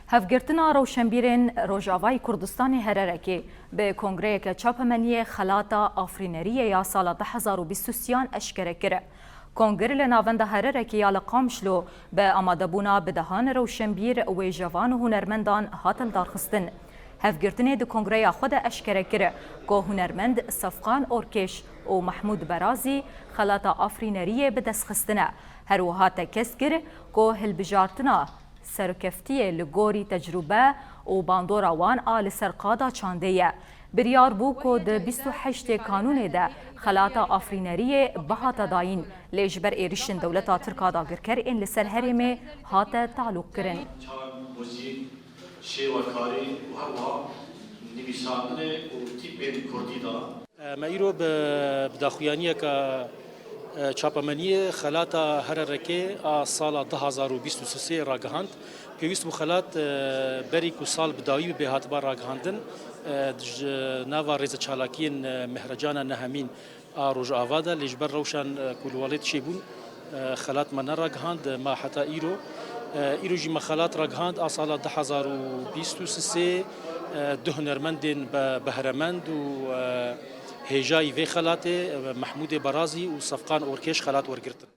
هفگرتنا روشنبیرین روجاوای کردستان هررکی به کنگره که چاپمنی خلاطا آفرینری یا سال 2023 اشکره کرد. کنگره لناوند هررکی یا لقامشلو به آماده بونا بدهان روشنبیر و جوان و هنرمندان هاتل دارخستن. هفگرتنی د کنگره خود اشکره کرد که هنرمند صفقان اورکش و محمود برازی خلاطا آفرینری به دست خستنه. هر وهات کس کرد که هلبجارتنا سرکفتی لگوری تجربه و باندورا وان آل سرقادا چاندهیه. بریار بو که ده 28 کانون ده خلاطا آفرینری بهاتا داین لیجبر ایرشن دولتا ترکادا گرکر این لسر هرمه هاتا تعلق کرن. ما ایرو بداخویانیه که چاپمنی خلاطا هررکی سال 2023 راگهاند پیوست بو خلاط بری کو سال بداوی به هاتبار راگهاندن ناوا ریز چالاکین مهرجان نهمین روج آوادا لیجبر روشن کولوالت شیبون خلاط من راگهاند ما حتی ایرو جی مخالات راگهاند سال 2023 ده هنرمندین بهرمند و هجای وی خلاته محمود برازی و صفقان اورکش خلات ورگرتن.